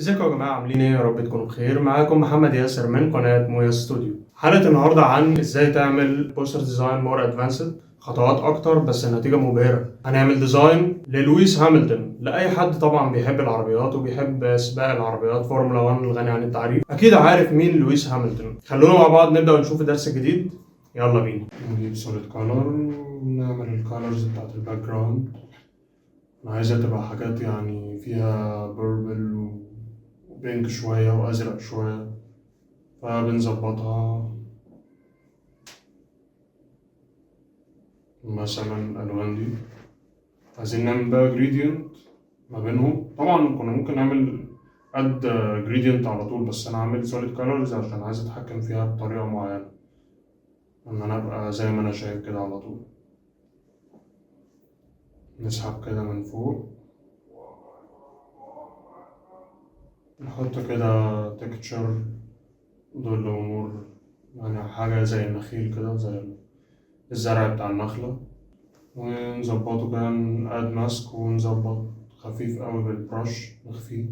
ازيكم يا جماعة عاملين ايه؟ يا رب تكونوا بخير. معاكم محمد ياسر من قناة مويا ستوديو. حلقة النهاردة عن ازاي تعمل بوستر ديزاين مور ادفانسد، خطوات اكتر بس النتيجة مبهرة. هنعمل ديزاين للويس هامilton، لأي حد طبعا بيحب العربيات وبيحب سباق العربيات فورمولا 1 الغني عن التعريف، اكيد عارف مين لويس هامilton. خلونا مع بعض نبدأ ونشوف الدرس الجديد. يلا بينا. نجيب سوليد كولر ونعمل الكولرز بتاعت الباك جراوند. أنا عايزها تبقى حاجات يعني فيها بيربل وبينك شوية وأزرق شوية، فبنظبطها. مثلا الألوان دي عايزين نعمل بقى جريدينت ما بينهم. طبعا كنا ممكن نعمل اد جريدينت على طول، بس أنا عامل سوليد كولرز عشان عايز أتحكم فيها بطريقة معينة، إن أنا أبقى زي ما أنا شايف كده على طول. نسحب كده من فوق، نحط كده تكتشر ظل ونور، يعني حاجة زي النخيل كده، زي الزرع بتاع النخلة. ونظبطه كده، ناد ماسك ونظبط خفيف قوي بالبرش نخفيه.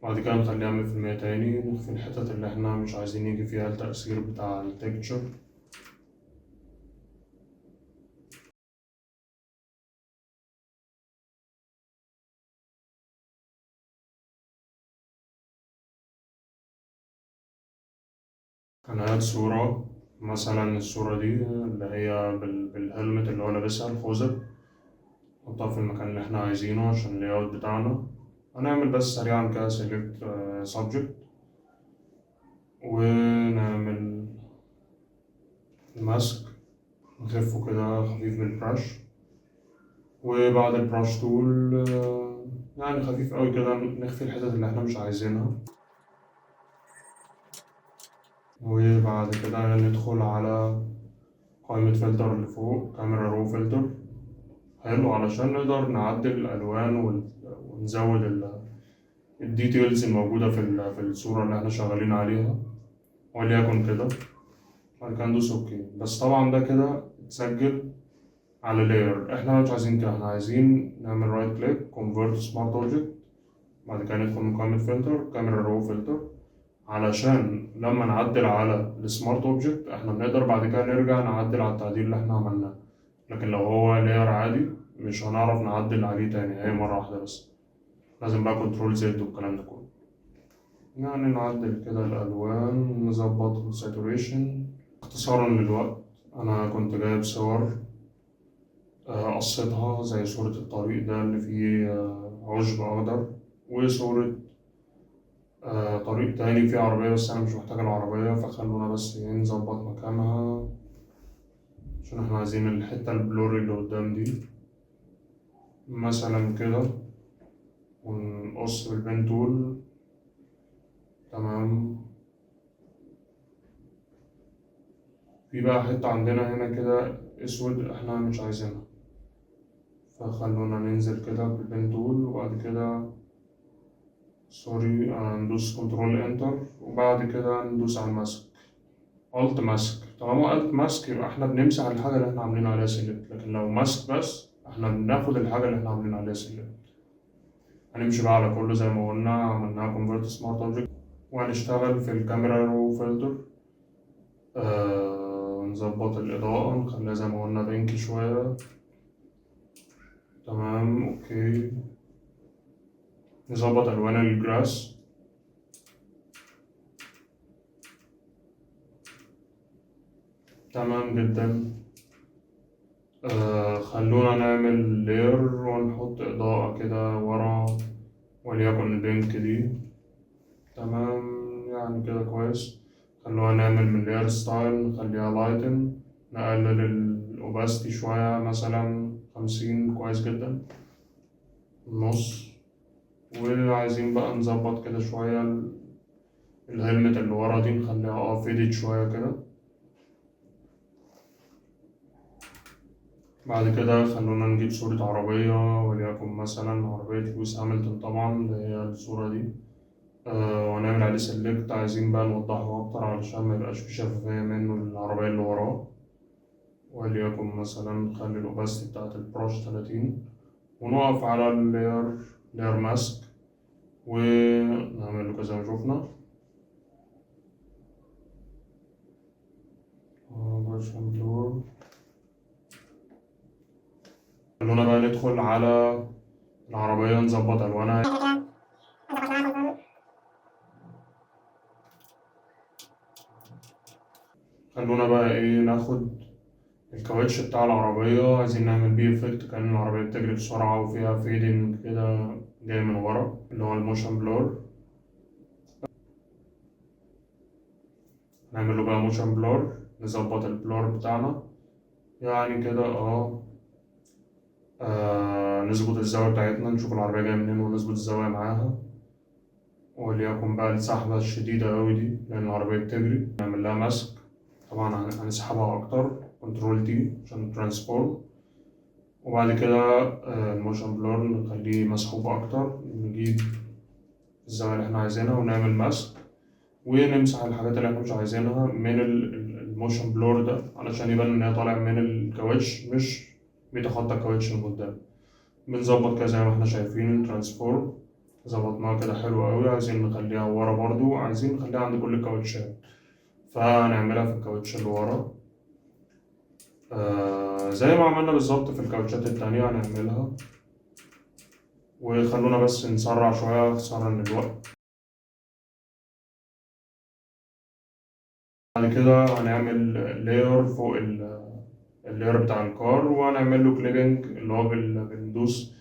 بعد كده نخليه 100% تاني، نخفي الحتت اللي احنا مش عايزين يجي فيها التأثير بتاع التكتشر. هنقعد صورة، مثلا الصورة دي اللي هي بالهلمت اللي هو لابسها الخوذة، نحطها في المكان اللي احنا عايزينه عشان اللاي اوت بتاعنا. هنعمل بس سريعا كده select subject، ونعمل الماسك، نخفه كده خفيف بالبرش. وبعد البراش تول يعني خفيف قوي كده، نخفي الحتت اللي احنا مش عايزينها. وبعد كده ندخل على قائمة فلتر اللي فوق، كاميرا رو فلتر. حلو، علشان نقدر نعدل الألوان ونزود الديتيلز الموجودة في الصورة اللي احنا شغالين عليها، وليكن كده. بعد كده ندوس اوكي. بس طبعا ده كده اتسجل على لاير، احنا مش عايزين كده، احنا عايزين نعمل رايت كليك كونفرت سمارت اوبجكت. بعد كده ندخل من قائمة فلتر كاميرا رو فلتر، علشان لما نعدل على السمارت اوبجكت احنا بنقدر بعد كده نرجع نعدل على التعديل اللي احنا عملناه. لكن لو هو لاير عادي مش هنعرف نعدل عليه تاني، هي مرة واحدة بس. لازم بقى كنترول زد والكلام ده كله. يعني نعدل كده الألوان، نظبط الساتوريشن. اختصارا للوقت، أنا كنت جايب صور قصيتها زي صورة الطريق ده اللي فيه عشب أخضر، وصورة طريق تاني فيه عربية بس أنا مش محتاج العربية، فخلونا بس نظبط مكانها عشان احنا عايزين الحتة البلوري اللي قدام دي مثلا كده. ونقص بالبين تول. تمام. في بقى حتة عندنا هنا كده أسود احنا مش عايزينها، فخلونا ننزل كده بالبين تول. وبعد كده سوري ندوس كنترول انتر، وبعد كده ندوس على الماسك الت ماسك. طالما الت ماسك يبقى احنا بنمسح الحاجة اللي احنا عاملين عليها سيلكت، لكن لو ماسك بس احنا بناخد الحاجة اللي احنا عاملين عليها سيلكت. هنمشي بقى على كله زي ما قلنا، عملناها convert smart object. وهنشتغل في الكاميرا رو فلتر. نظبط الإضاءة نخليها زي ما قلنا بينك شوية. تمام اوكي. نظبط ألوان الجراس. تمام جدا. خلونا نعمل لير ونحط إضاءة كده ورا، وليكن البينك دي. تمام، يعني كده كويس. خلونا نعمل من لير ستايل نخليها لايتن، نقلل الأوباستي شوية مثلا 50، كويس جدا، نص. وعايزين بقى نظبط كده شوية الهلمت اللي ورا دي، نخليها فيدت شوية كده. بعد كده خلونا نجيب صورة عربية، وليكن مثلا عربية لويس هامilton طبعا اللي هي الصورة دي. ونعمل عليه سيلكت، عايزين بقى نوضحه أكتر علشان ميبقاش في شفافية منه للعربية اللي وراه. وليكن مثلا نخلي الأوباستي بتاعت البروش 30، ونقف على اللاير ماسك، ونعمل كده زي ما شفنا. موشن بلور. خلونا بقى ندخل على العربية نظبط ألوانها. خلونا بقى إيه ناخد الكاوتش بتاع العربية، عايزين نعمل بيه إفكت كأن العربية بتجري بسرعة وفيها فيدنج كده جاي من ورا اللي هو الموشن بلور. نعمل له بقى موشن بلور، نظبط البلور بتاعنا يعني كده نظبط الزاوية بتاعتنا، نشوف العربية جاية منين ونظبط الزاوية معاها. وليكن بقى السحبة الشديدة أوي دي لأن العربية بتجري نعمل لها ماسك. طبعا هنسحبها أكتر، كنترول تي عشان ترانسفورم. وبعد كده الموشن بلور نخليه مسحوب أكتر، نجيب الزاوية اللي احنا عايزينها ونعمل ماسك، ونمسح الحاجات اللي احنا مش عايزينها من الموشن بلور ده علشان يبان إن هي طالع من الكاوتش مش بيتخطى الكاوتش من قدام. بنظبط كده زي ما احنا شايفين الترانسفورم، ظبطناها كده حلو أوي. عايزين نخليها ورا برضو، عايزين نخليها عند كل الكاوتشات، فهنعملها في الكاوتش اللي ورا زي ما عملنا بالظبط في الكاوتشات التانية هنعملها. وخلونا بس نسرع شوية خسارة من الوقت. بعد كده هنعمل لاير فوق اللاير بتاع الكار، وهنعمل له كليبنج اللي هو بندوس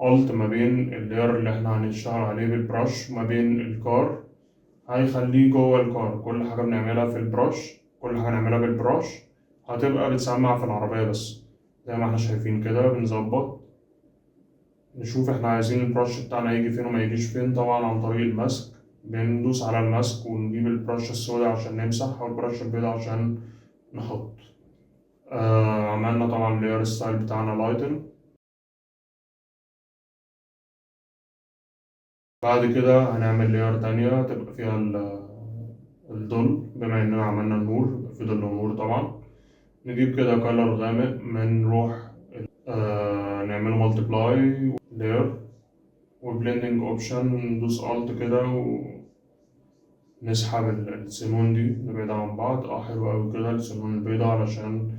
الت ما بين اللاير اللي احنا هنشتغل عليه بالبرش ما بين الكار، هيخليه جوه الكار. كل حاجة بنعملها في البرش، كل حاجة نعملها بالبرش هتبقى بتسمع في العربية بس. زي ما احنا شايفين كده بنظبط، نشوف احنا عايزين البرش بتاعنا يجي فين وما يجيش فين. طبعا عن طريق الماسك بندوس على الماسك ونجيب البرش السوداء عشان نمسح، أو البرش البيضاء عشان نحط. عملنا طبعا لاير ستايل بتاعنا لايتن. بعد كده هنعمل لاير تانية تبقى فيها الظل، بما اننا عملنا النور في ظل ونور طبعا. نجيب كده كلر غامق، بنروح نعمله مالتيبلاي لاير وبلندنج اوبشن، ندوس الت كده ونسحب السنون دي نبعدها عن بعض. حلو اوي كده السنون البيضاء علشان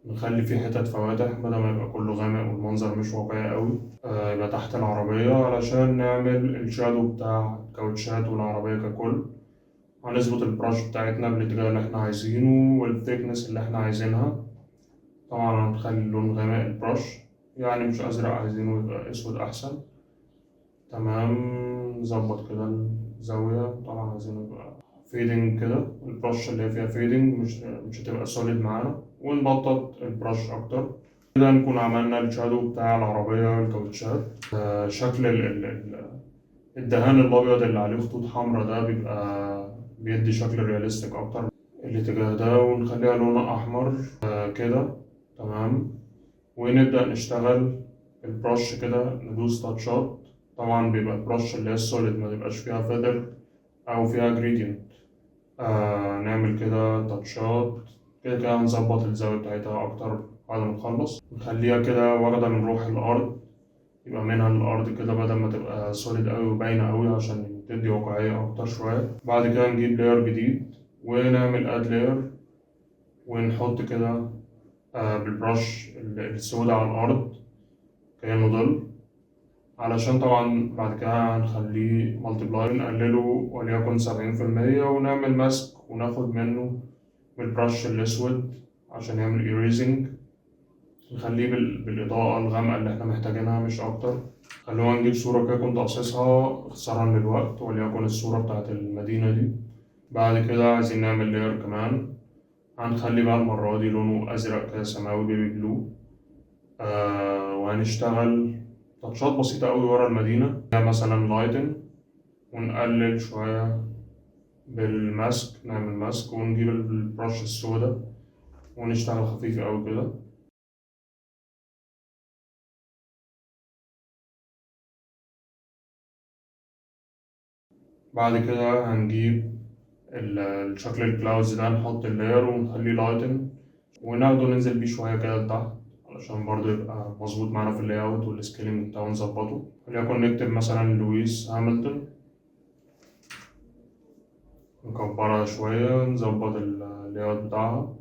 نخلي فيه حتت فواتح بدل ما يبقى كله غامق والمنظر مش واقعي اوي. يبقى تحت العربية علشان نعمل الشادو بتاع الكاوتشات والعربية ككل. هنظبط البراش بتاعتنا بالاتجاه اللي احنا عايزينه والثيكنس اللي احنا عايزينها. طبعا هنخلي اللون غامق البراش، يعني مش أزرق، عايزينه يبقى أسود أحسن. تمام. نظبط كده الزاوية، طبعا عايزينه يبقى فيدنج كده، البرش اللي هي فيها فيدنج مش هتبقى سوليد معانا، ونبطط البرش أكتر. كده نكون عملنا الشادو بتاع العربية والكاوتشات. شكل الدهان الأبيض اللي عليه خطوط حمراء ده بيبقى بيدي شكل رياليستيك أكتر الاتجاه ده، ونخليها لونها أحمر كده. تمام. ونبدأ نشتغل البرش كده، ندوس تاتشات. طبعا بيبقى البرش اللي هي السوليد ما تبقاش فيها فيذر أو فيها جريدينت. نعمل كده تاتشات كده كده. هنظبط الزاوية بتاعتها أكتر بعد ما نخلص، نخليها كده واخدة من روح الأرض، يبقى منها للأرض كده بدل ما تبقى سوليد أوي وباينة أوي عشان تدي واقعية أكتر شوية. بعد كده نجيب لاير جديد ونعمل اد لاير، ونحط كده بالبرش السوداء على الأرض كأنه ظل، علشان طبعا بعد كده هنخليه مالتيبلاي نقلله وليكن 70%، ونعمل ماسك وناخد منه بالبرش الأسود عشان يعمل إيريزنج، نخليه بالإضاءة الغامقة اللي احنا محتاجينها مش أكتر. خلونا نجيب صورة كده كنت قاصصها اختصارا للوقت، وليكن الصورة بتاعت المدينة دي. بعد كده عايزين نعمل لاير كمان، هنخلي بقى المرة دي لونه أزرق كده سماوي بيبي بلو. وهنشتغل تاتشات بسيطة أوي ورا المدينة، مثلا لايتن، ونقلل شوية بالماسك، نعمل ماسك ونجيب البرش السوداء ونشتغل خفيف أوي كده. بعد كده هنجيب الشكل الكلاودز ده، نحط اللاير ونخليه لايتن، وناخده ننزل بيه شوية كده لتحت علشان برضه يبقى مظبوط معانا في اللاي اوت والسكيلينج بتاعه نظبطه. وليكن نكتب مثلا لويس هامilton. نكبرها شوية، نظبط اللياوت بتاعها.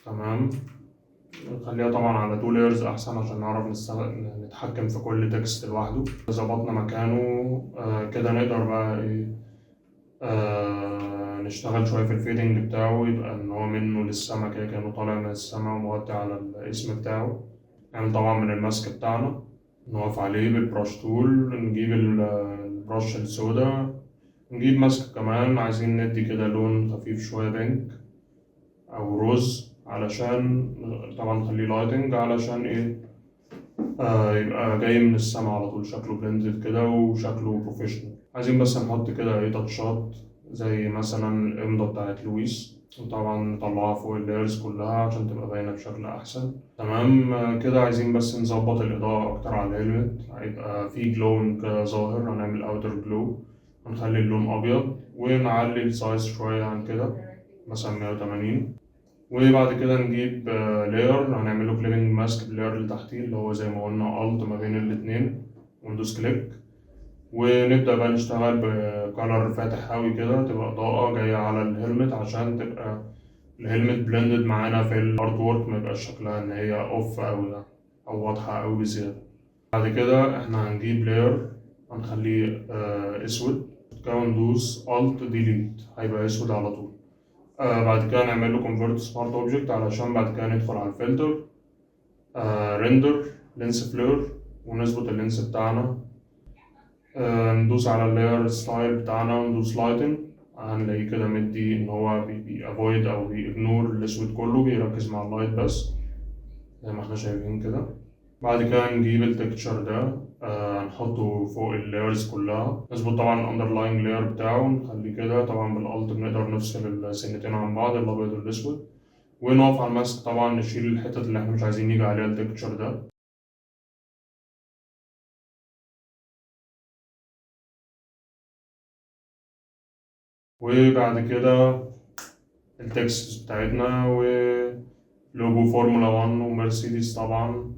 تمام. نخليها طبعا على 2 layers أحسن عشان نعرف نتحكم في كل تكست لوحده. ظبطنا مكانه. كده نقدر بقى إيه، نشتغل شوية في الفيدنج بتاعه، يبقى إن هو منه للسما كده كأنه طالع من السما ومغطي على الاسم بتاعه. نعمل طبعا من الماسك بتاعنا، نقف عليه بالبراش تول، نجيب البراش السودا، نجيب ماسك كمان عايزين ندي كده لون خفيف شوية بينك أو روز، علشان طبعا نخليه لايتنج علشان إيه، يبقى جاي من السما على طول، شكله بلندد كده وشكله بروفيشنال. عايزين بس نحط كده ايه تاتشات زي مثلا الإمضة بتاعت لويس، وطبعا نطلعها فوق اللايرز كلها عشان تبقى باينة بشكل أحسن. تمام. كده عايزين بس نظبط الإضاءة أكتر على الهيلمت، هيبقى في جلون كده ظاهر، هنعمل أوتر جلو، هنخلي اللون أبيض ونعلي السايز شوية عن كده مثلا 180. وبعد كده نجيب لاير هنعمله كليبنج ماسك باللاير اللي تحتيه اللي هو زي ما قلنا الت ما بين الاتنين، وندوس كليك ونبدأ بقى نشتغل بكالر فاتح قوي كده، تبقى إضاءة جاية على الهلمت عشان تبقى الهلمت بلندد معانا في الارت وورك، ما يبقاش شكلها ان هي اوف أوي او واضحة أوي بزيادة. بعد كده احنا هنجيب لاير هنخليه اسود، وندوس الت ديليت هيبقى اسود على طول. بعد كده نعمل له convert smart object علشان بعد كده ندخل على الفلتر، render lens flare ونظبط اللينس بتاعنا. ندوس على اللاير ستايل بتاعنا وندوس لايتن، هنلاقيه كده مدي ان هو بي avoid او بيجنور الاسود كله، بيركز مع اللايت بس زي ما احنا شايفين كده. بعد كده نجيب التكتشر ده نحطه فوق اللايرز كلها، نظبط طبعا الاندرلاين لاير بتاعه، نخليه كده طبعا بالالت بنقدر نفصل السنتين عن بعض الابيض والاسود، ونقف على الماسك طبعا نشيل الحتت اللي احنا مش عايزين يجي عليها التكتشر ده. وبعد كده التكست بتاعتنا ولوجو فورمولا 1 ومرسيدس طبعا.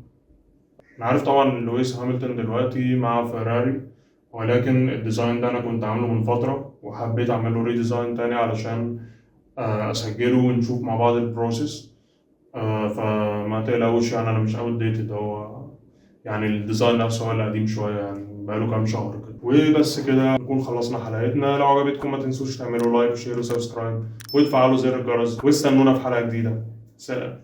أنا عارف طبعا لويس هامilton دلوقتي مع فيراري، ولكن الديزاين ده أنا كنت عامله من فترة وحبيت أعمله ريديزاين تاني علشان أسجله ونشوف مع بعض البروسيس. فما تقلقوش يعني أنا مش أوت ديتد، هو يعني الديزاين نفسه هو اللي قديم شوية يعني بقاله كام شهر كده. وبس كده نكون خلصنا حلقتنا. لو عجبتكم ما تنسوش تعملوا لايك وشير وسبسكرايب وتفعلوا زر الجرس، واستنونا في حلقة جديدة. سلام.